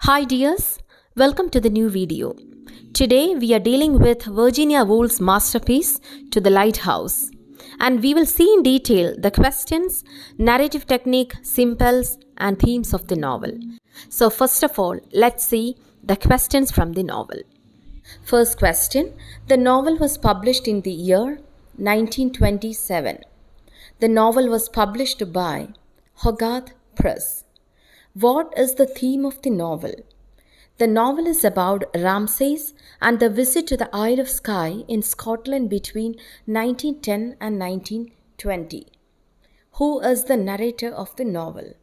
Hi dears, welcome to the new video. Today we are dealing with Virginia Woolf's masterpiece To the Lighthouse, and we will see in detail the questions, narrative technique, symbols and themes of the novel. So first of all, let's see the questions from the novel. First question, the novel was published in the year 1927. The novel was published by Hogarth Press. What is the theme of the novel? The novel is about Ramses and the visit to the Isle of Skye in Scotland between 1910 and 1920. Who is the narrator of the novel?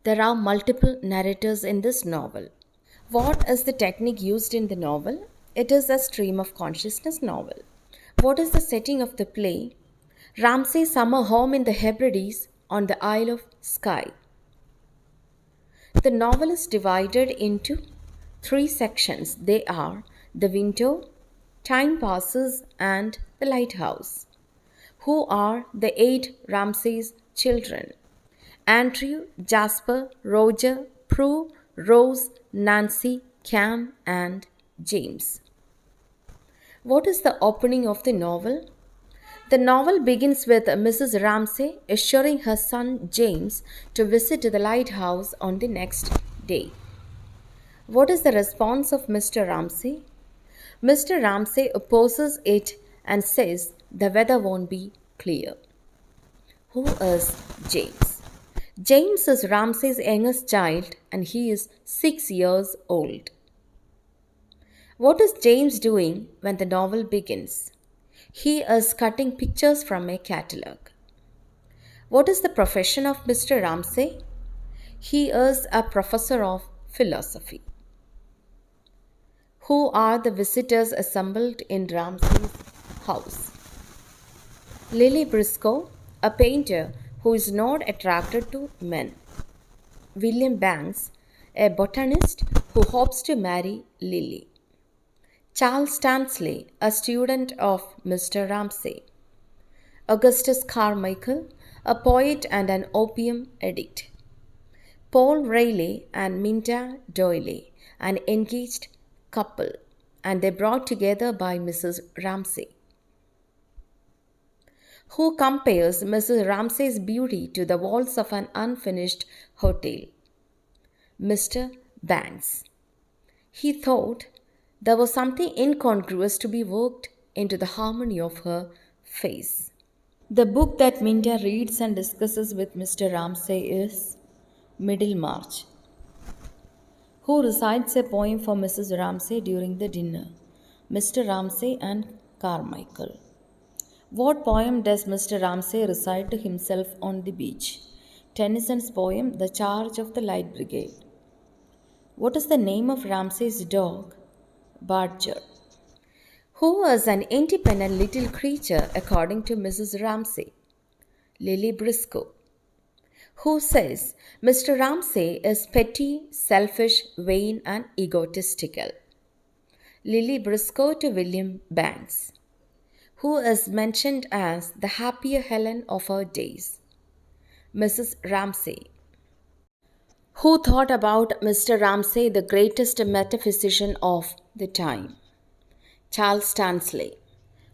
There are multiple narrators in this novel. What is the technique used in the novel? It is a stream of consciousness novel. What is the setting of the play? Ramses' summer home in the Hebrides on the Isle of Skye. The novel is divided into three sections. They are the window, time passes, and the lighthouse. Who are the 8 Ramses children? Andrew, Jasper, Roger, Prue, Rose, Nancy, Cam, and James. What is the opening of the novel? The novel begins with Mrs. Ramsay assuring her son James to visit the lighthouse on the next day. What is the response of Mr. Ramsay? Mr. Ramsay opposes it and says the weather won't be clear. Who is James? James is Ramsay's youngest child and he is 6 years old. What is James doing when the novel begins? He is cutting pictures from a catalogue. What is the profession of Mr. Ramsay? He is a professor of philosophy. Who are the visitors assembled in Ramsay's house? Lily Briscoe, a painter who is not attracted to men. William Banks, a botanist who hopes to marry Lily. Charles Stanley, a student of Mr. Ramsay. Augustus Carmichael, a poet and an opium addict. Paul Rayleigh and Minda Doyle, an engaged couple, and they brought together by Mrs. Ramsay. Who compares Mrs. Ramsay's beauty to the walls of an unfinished hotel? Mr. Banks. He thought there was something incongruous to be worked into the harmony of her face. The book that Minda reads and discusses with Mr. Ramsay is Middlemarch. Who recites a poem for Mrs. Ramsay during the dinner? Mr. Ramsay and Carmichael. What poem does Mr. Ramsay recite to himself on the beach? Tennyson's poem, The Charge of the Light Brigade. What is the name of Ramsay's dog? Badger. Who is an independent little creature according to Mrs. Ramsay? Lily Briscoe. Who says Mr. Ramsay is petty, selfish, vain, and egotistical? Lily Briscoe to William Banks. Who is mentioned as the happier Helen of her days? Mrs. Ramsay. Who thought about Mr. Ramsay the greatest metaphysician of the time? Charles Stanley.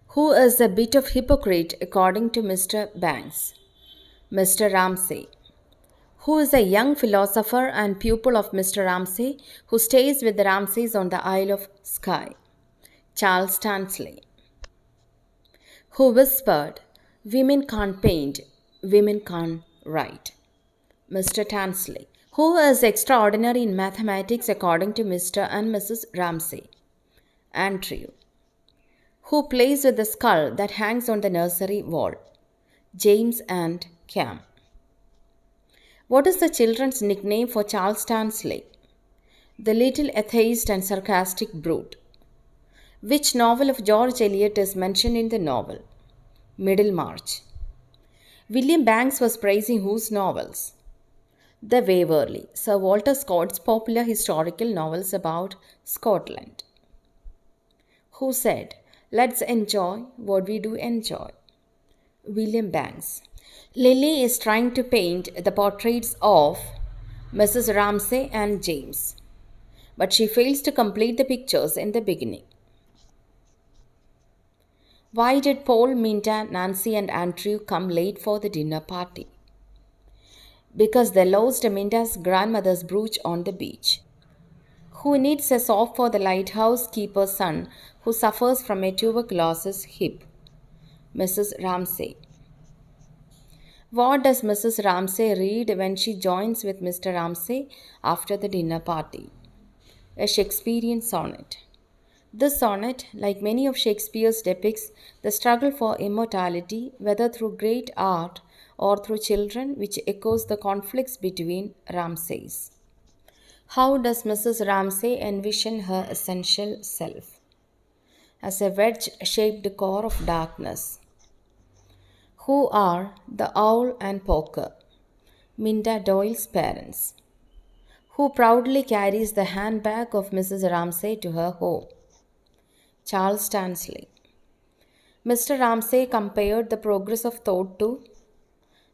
Who is a bit of hypocrite according to Mr. Banks? Mr. Ramsay. Who is a young philosopher and pupil of Mr. Ramsay who stays with the Ramsays on the Isle of Skye? Charles Stanley. Who whispered, "Women can't paint, women can't write"? Mr. Tansley. Who is extraordinary in mathematics according to Mr. and Mrs. Ramsay? Andrew. Who plays with the skull that hangs on the nursery wall? James and Cam. What is the children's nickname for Charles Stanley? The little atheist and sarcastic brute. Which novel of George Eliot is mentioned in the novel? Middlemarch. William Banks was praising whose novels? The Waverley, Sir Walter Scott's popular historical novels about Scotland. Who said, "Let's enjoy what we do enjoy"? William Banks. Lily is trying to paint the portraits of Mrs. Ramsay and James. but she fails to complete the pictures in the beginning. Why did Paul, Minta, Nancy, and Andrew come late for the dinner party? Because they lost Minta's grandmother's brooch on the beach. Who needs a sock for the lighthouse keeper's son who suffers from a tuberculosis hip? Mrs. Ramsay. What does Mrs. Ramsay read when she joins with Mr. Ramsay after the dinner party? A Shakespearean sonnet. This sonnet, like many of Shakespeare's, depicts the struggle for immortality, whether through great art or through children, which echoes the conflicts between Ramsays. How does Mrs. Ramsay envision her essential self? As a wedge shaped core of darkness. Who are the owl and poker? Minda Doyle's parents. Who proudly carries the handbag of Mrs. Ramsay to her home? Charles Tansley. Mr. Ramsay compared the progress of thought to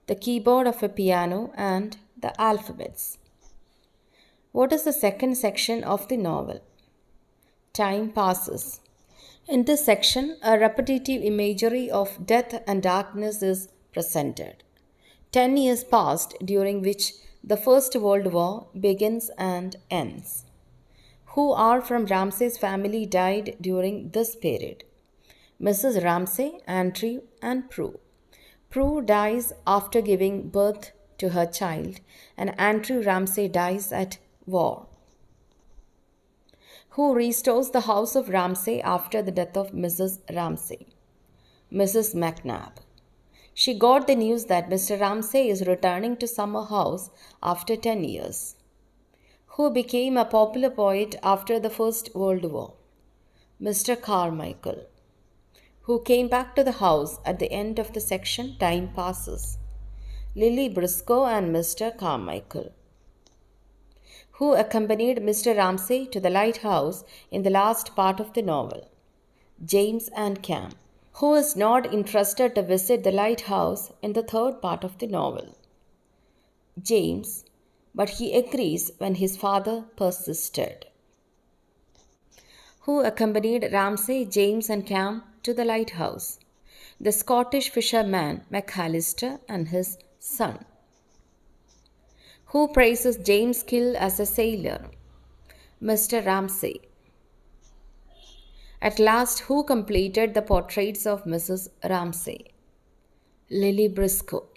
the keyboard of a piano and the alphabets. What is the second section of the novel? Time passes. In this section, a repetitive imagery of death and darkness is presented. 10 years passed during which the First World War begins and ends. Who are from Ramsay's family died during this period? Mrs. Ramsay, Andrew, and Prue. Prue dies after giving birth to her child, and Andrew Ramsay dies at war. Who restores the house of Ramsay after the death of Mrs. Ramsay? Mrs. McNabb. She got the news that Mr. Ramsay is returning to Summer House after 10 years. Who became a popular poet after the First World War? Mr. Carmichael. Who came back to the house at the end of the section Time Passes? Lily Briscoe and Mr. Carmichael. Who accompanied Mr. Ramsay to the lighthouse in the last part of the novel? James and Cam. Who is not interested to visit the lighthouse in the third part of the novel? James, but he agrees when his father persisted. Who accompanied Ramsay, James, and Cam to the lighthouse? The Scottish fisherman McAllister and his son. Who praises James' skill as a sailor? Mr. Ramsay. At last, who completed the portraits of Mrs. Ramsay? Lily Briscoe.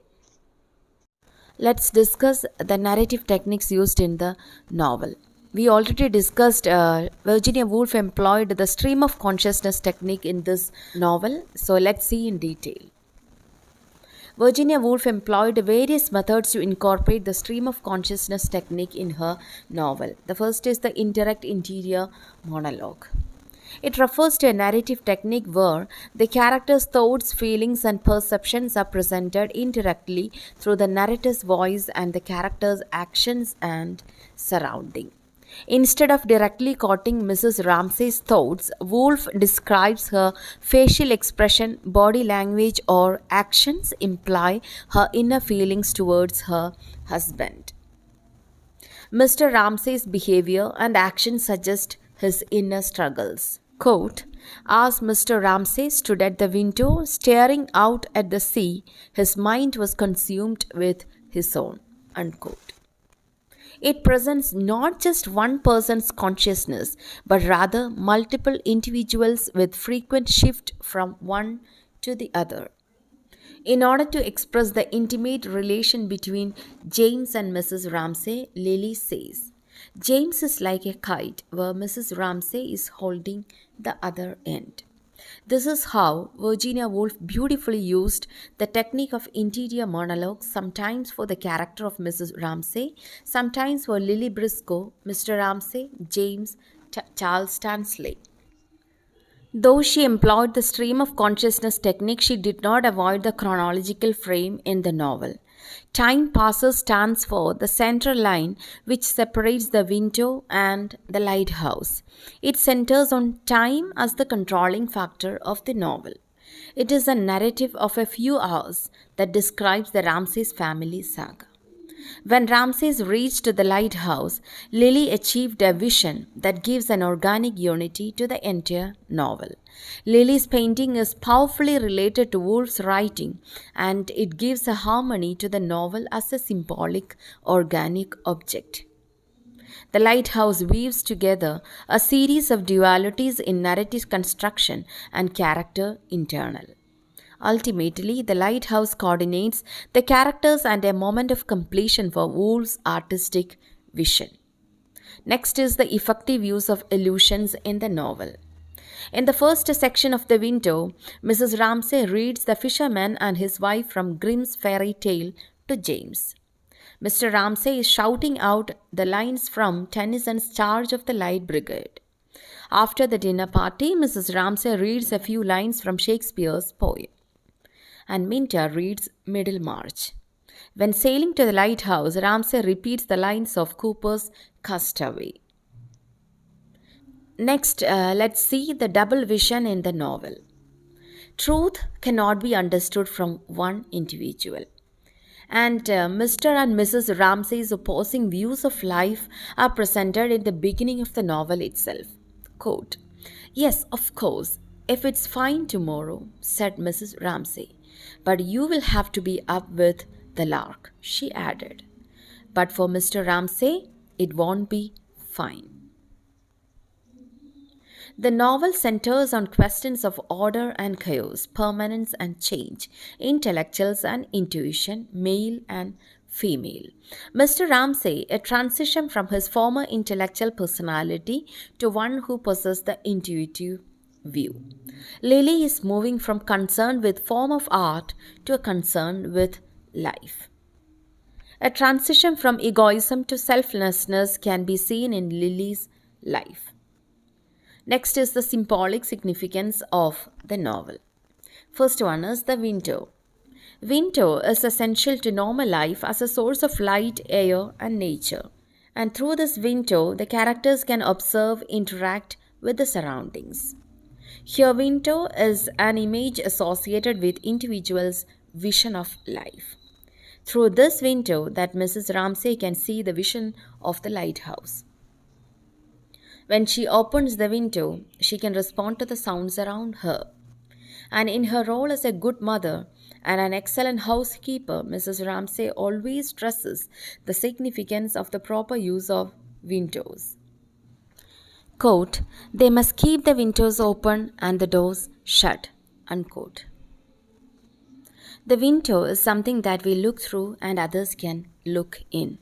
Let's discuss the narrative techniques used in the novel. We already discussed Virginia Woolf employed the stream of consciousness technique in this novel. So let's see in detail. Virginia Woolf employed various methods to incorporate the stream of consciousness technique in her novel. The first is the indirect interior monologue. It refers to a narrative technique where the character's thoughts, feelings, and perceptions are presented indirectly through the narrator's voice and the character's actions and surrounding. Instead of directly quoting Mrs. Ramsay's thoughts, Woolf describes her facial expression, body language, or actions imply her inner feelings towards her husband. Mr. Ramsay's behavior and actions suggest his inner struggles. Quote, as Mr. Ramsay stood at the window staring out at the sea, his mind was consumed with his own. Unquote. It presents not just one person's consciousness, but rather multiple individuals with frequent shift from one to the other. In order to express the intimate relation between James and Mrs. Ramsay, Lily says, James is like a kite where Mrs. Ramsay is holding the other end. This is how Virginia Woolf beautifully used the technique of interior monologue, sometimes for the character of Mrs. Ramsay, sometimes for Lily Briscoe, Mr. Ramsay, James, Charles Tansley. Though she employed the stream of consciousness technique, she did not avoid the chronological frame in the novel. Time passes stands for the central line which separates the window and the lighthouse. It centers on time as the controlling factor of the novel. It is a narrative of a few hours that describes the Ramsay's family saga. When Ramses reached the lighthouse, Lily achieved a vision that gives an organic unity to the entire novel. Lily's painting is powerfully related to Woolf's writing, and it gives a harmony to the novel as a symbolic, organic object. The lighthouse weaves together a series of dualities in narrative construction and character internal. Ultimately, the lighthouse coordinates the characters and a moment of completion for Woolf's artistic vision. Next is the effective use of illusions in the novel. In the first section of the window, Mrs. Ramsay reads The Fisherman and His Wife from Grimm's Fairy Tale to James. Mr. Ramsay is shouting out the lines from Tennyson's Charge of the Light Brigade. After the dinner party, Mrs. Ramsay reads a few lines from Shakespeare's poem, and Minta reads Middlemarch. When sailing to the lighthouse, Ramsay repeats the lines of Cooper's Castaway. Next, let's see the double vision in the novel. Truth cannot be understood from one individual. And Mr. and Mrs. Ramsay's opposing views of life are presented in the beginning of the novel itself. Quote, "Yes, of course, if it's fine tomorrow," said Mrs. Ramsay, "but you will have to be up with the lark," she added. But for Mr. Ramsay, it won't be fine. The novel centers on questions of order and chaos, permanence and change, intellectuals and intuition, male and female. Mr. Ramsay, a transition from his former intellectual personality to one who possesses the intuitive view. Lily is moving from concern with form of art to a concern with life. A transition from egoism to selflessness can be seen in Lily's life. Next is the symbolic significance of the novel. First one is the window. Window is essential to normal life as a source of light, air, and nature. And through this window, the characters can observe, interact with the surroundings. Here, window is an image associated with individuals' vision of life. Through this window, that Mrs. Ramsay can see the vision of the lighthouse. When she opens the window, she can respond to the sounds around her. And in her role as a good mother and an excellent housekeeper, Mrs. Ramsay always stresses the significance of the proper use of windows. Quote, "They must keep the windows open and the doors shut." Unquote. The window is something that we look through and others can look in.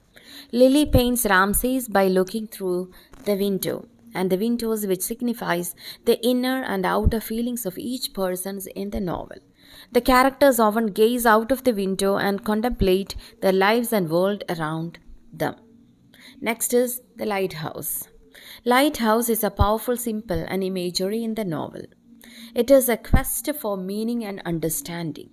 Lily paints Ramses by looking through the window, and the windows which signifies the inner and outer feelings of each person in the novel. The characters often gaze out of the window and contemplate their lives and world around them. Next is the lighthouse. Lighthouse is a powerful symbol and imagery in the novel. It is a quest for meaning and understanding.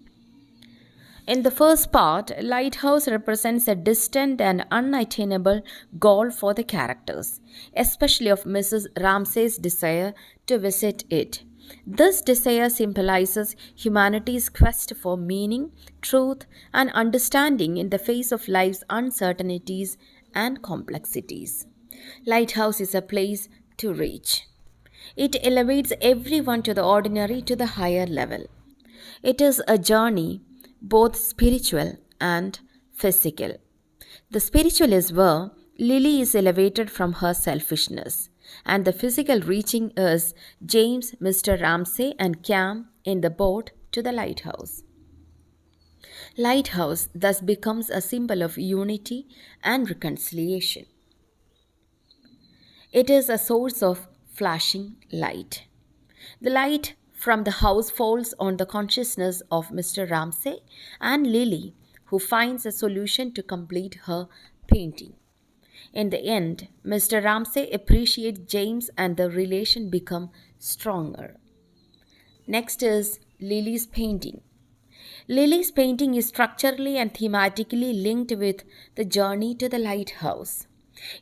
In the first part, lighthouse represents a distant and unattainable goal for the characters, especially of Mrs. Ramsay's desire to visit it. This desire symbolizes humanity's quest for meaning, truth, and understanding in the face of life's uncertainties and complexities. Lighthouse is a place to reach. It elevates everyone to the ordinary to the higher level. It is a journey, both spiritual and physical. The spiritual is where Lily is elevated from her selfishness, and the physical reaching is James, Mr. Ramsay, and Cam in the boat to the lighthouse. Lighthouse thus becomes a symbol of unity and reconciliation. It is a source of flashing light. The light from the house falls on the consciousness of Mr. Ramsay and Lily, who finds a solution to complete her painting. In the end, Mr. Ramsay appreciates James and the relation become stronger. Next is Lily's painting. Lily's painting is structurally and thematically linked with the journey to the lighthouse.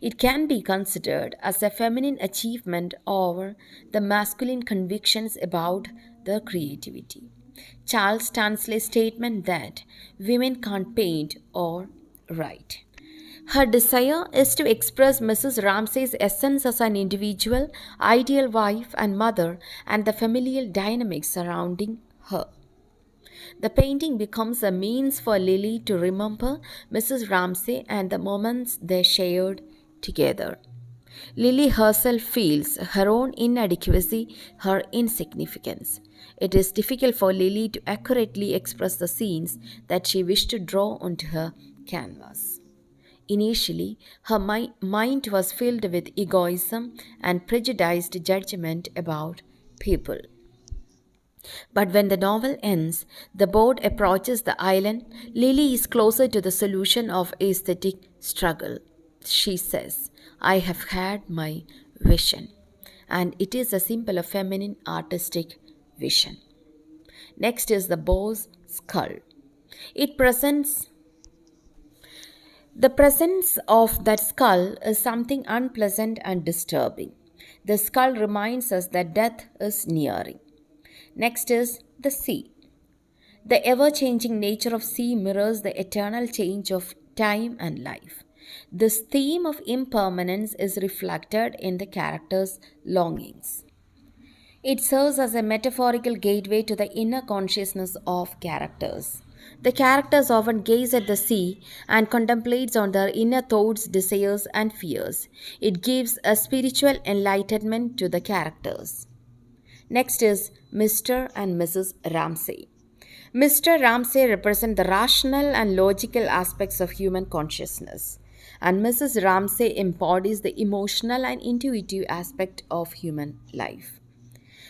It can be considered as a feminine achievement or the masculine convictions about their creativity. Charles Stanley's statement that women can't paint or write. Her desire is to express Mrs. Ramsay's essence as an individual, ideal wife and mother, and the familial dynamics surrounding her. The painting becomes a means for Lily to remember Mrs. Ramsay and the moments they shared together. Lily herself feels her own inadequacy, her insignificance. It is difficult for Lily to accurately express the scenes that she wished to draw onto her canvas. Initially, her mind was filled with egoism and prejudiced judgment about people. But when the novel ends, the boat approaches the island, Lily is closer to the solution of aesthetic struggle. She says, I have had my vision. And it is a simple, feminine, artistic vision. Next is the boar's skull. It presents the presence of that skull is something unpleasant and disturbing. The skull reminds us that death is nearing. Next is the sea. The ever changing nature of sea mirrors the eternal change of time and life. This theme of impermanence is reflected in the characters' longings. It serves as a metaphorical gateway to the inner consciousness of characters. The characters often gaze at the sea and contemplate on their inner thoughts, desires, and fears. It gives a spiritual enlightenment to the characters. Next is Mr. and Mrs. Ramsay. Mr. Ramsay represents the rational and logical aspects of human consciousness, and Mrs. Ramsay embodies the emotional and intuitive aspect of human life.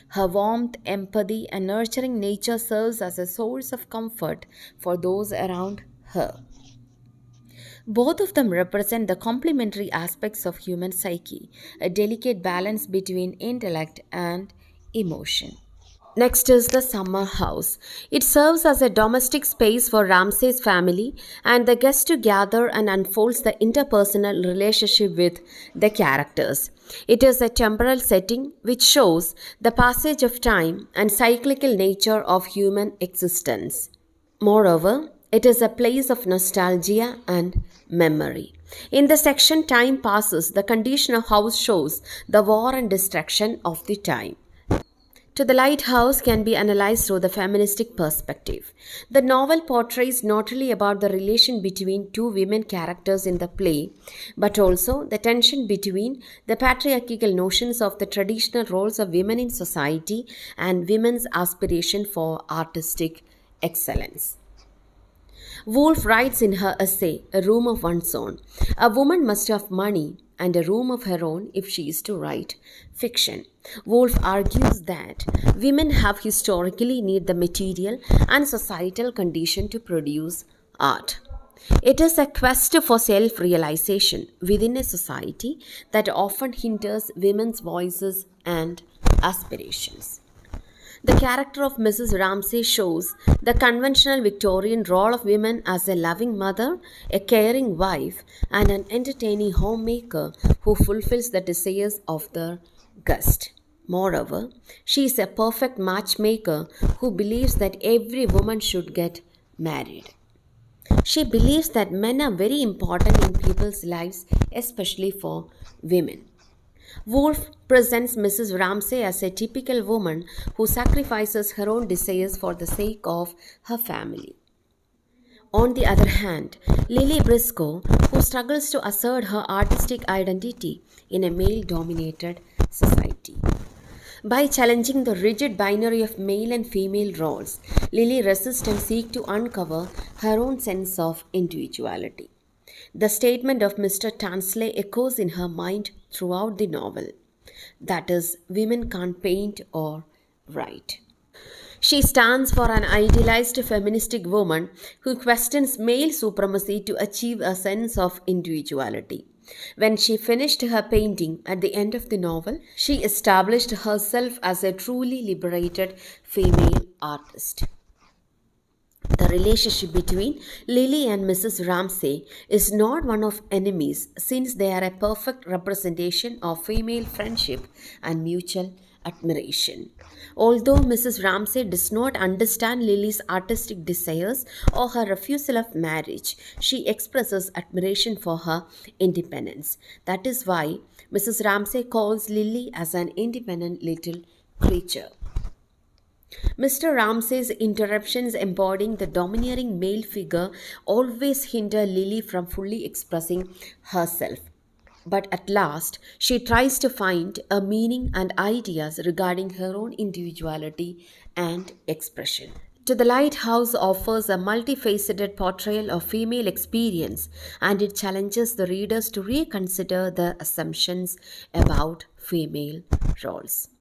Her warmth, empathy, and nurturing nature serves as a source of comfort for those around her. Both of them represent the complementary aspects of human psyche, a delicate balance between intellect and emotion. Next is the summer house. It serves as a domestic space for Ramsay's family and the guests to gather and unfolds the interpersonal relationship with the characters. It is a temporal setting which shows the passage of time and cyclical nature of human existence. Moreover, it is a place of nostalgia and memory. In the section Time Passes, the condition of house shows the war and destruction of the time. To the Lighthouse can be analyzed through the feministic perspective. The novel portrays not only about the relation between two women characters in the play, but also the tension between the patriarchal notions of the traditional roles of women in society and women's aspiration for artistic excellence. Woolf writes in her essay, A Room of One's Own, a woman must have money and a room of her own if she is to write fiction. Woolf argues that women have historically need the material and societal condition to produce art. It is a quest for self-realization within a society that often hinders women's voices and aspirations. The character of Mrs. Ramsay shows the conventional Victorian role of women as a loving mother, a caring wife, and an entertaining homemaker who fulfills the desires of their guest. Moreover, she is a perfect matchmaker who believes that every woman should get married. She believes that men are very important in people's lives, especially for women. Woolf presents Mrs. Ramsay as a typical woman who sacrifices her own desires for the sake of her family. On the other hand, Lily Briscoe, who struggles to assert her artistic identity in a male-dominated society. By challenging the rigid binary of male and female roles, Lily resists and seeks to uncover her own sense of individuality. The statement of Mr. Tansley echoes in her mind throughout the novel. That is, women can't paint or write. She stands for an idealized feministic woman who questions male supremacy to achieve a sense of individuality. When she finished her painting at the end of the novel, she established herself as a truly liberated female artist. The relationship between Lily and Mrs. Ramsay is not one of enemies since they are a perfect representation of female friendship and mutual admiration. Although Mrs. Ramsay does not understand Lily's artistic desires or her refusal of marriage, she expresses admiration for her independence. That is why Mrs. Ramsay calls Lily as an independent little creature. Mr. Ramsay's interruptions embodying the domineering male figure always hinder Lily from fully expressing herself. But at last, she tries to find a meaning and ideas regarding her own individuality and expression. To the Lighthouse offers a multifaceted portrayal of female experience, and it challenges the readers to reconsider their assumptions about female roles.